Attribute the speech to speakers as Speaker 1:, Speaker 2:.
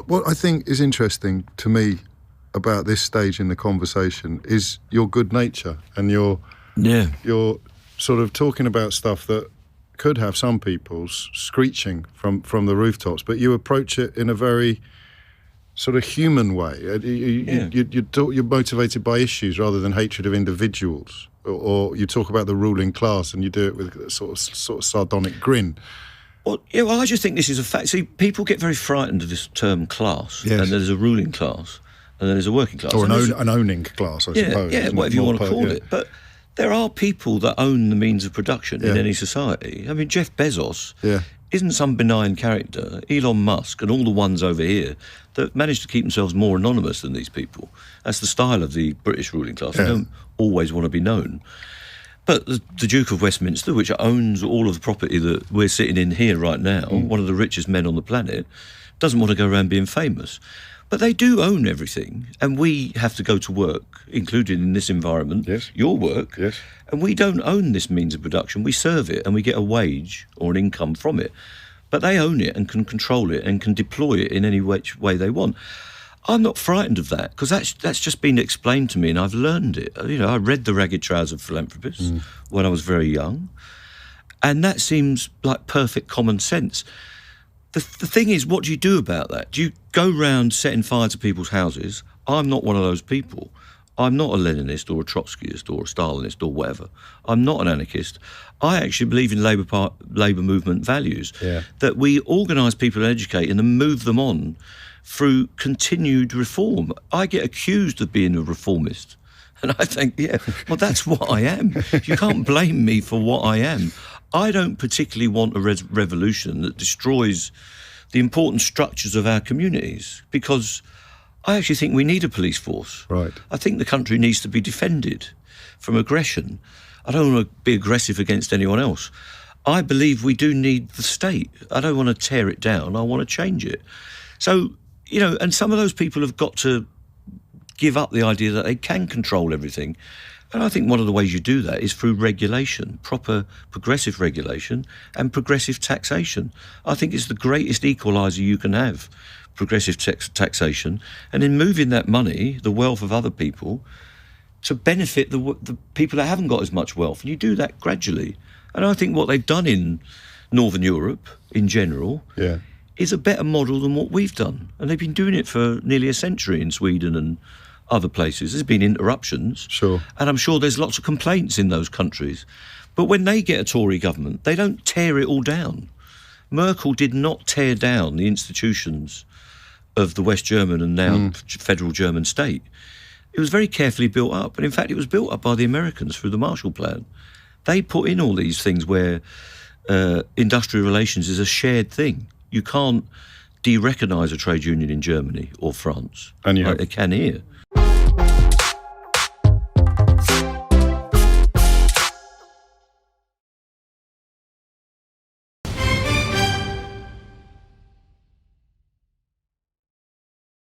Speaker 1: What I think is interesting to me about this stage in the conversation is your good nature and your sort of talking about stuff that could have some people screeching from the rooftops, but you approach it in a very sort of human way. You're motivated by issues rather than hatred of individuals, or you talk about the ruling class and you do it with a sort of sardonic grin.
Speaker 2: Well, I just think this is a fact. See, people get very frightened of this term class, and there's a ruling class, and then there's a working class.
Speaker 1: Or an owning class, I suppose.
Speaker 2: Yeah, whatever you want to call it. But there are people that own the means of production in any society. I mean, Jeff Bezos isn't some benign character. Elon Musk and all the ones over here that manage to keep themselves more anonymous than these people. That's the style of the British ruling class. They don't always want to be known. But the Duke of Westminster, which owns all of the property that we're sitting in here right now, one of the richest men on the planet, doesn't want to go around being famous. But they do own everything, and we have to go to work, including in this environment, your work, and we don't own this means of production. We serve it, and we get a wage or an income from it. But they own it and can control it and can deploy it in any way they want. I'm not frightened of that, because that's just been explained to me, and I've learned it. You know, I read The Ragged Trouser Philanthropist when I was very young, and that seems like perfect common sense. The thing is, what do you do about that? Do you go round setting fire to people's houses? I'm not one of those people. I'm not a Leninist or a Trotskyist or a Stalinist or whatever. I'm not an anarchist. I actually believe in Labour movement values, that we organise people and educate and then move them on through continued reform. I get accused of being a reformist, and I think, well, that's what I am. You can't blame me for what I am. I don't particularly want a revolution that destroys the important structures of our communities, because I actually think we need a police force.
Speaker 1: Right.
Speaker 2: I think the country needs to be defended from aggression. I don't want to be aggressive against anyone else. I believe we do need the state. I don't want to tear it down. I want to change it. So, you know, and some of those people have got to give up the idea that they can control everything. And I think one of the ways you do that is through regulation, proper progressive regulation and progressive taxation. I think it's the greatest equaliser you can have, progressive taxation, and in moving that money, the wealth of other people, to benefit the people that haven't got as much wealth. And you do that gradually. And I think what they've done in Northern Europe, in general, is a better model than what we've done. And they've been doing it for nearly a century in Sweden and other places. There's been interruptions.
Speaker 1: Sure.
Speaker 2: And I'm sure there's lots of complaints in those countries. But when they get a Tory government, they don't tear it all down. Merkel did not tear down the institutions of the West German and now federal German state. It was very carefully built up. And in fact, it was built up by the Americans through the Marshall Plan. They put in all these things where industrial relations is a shared thing. You can't de-recognise a trade union in Germany or France,
Speaker 1: and
Speaker 2: like they can here.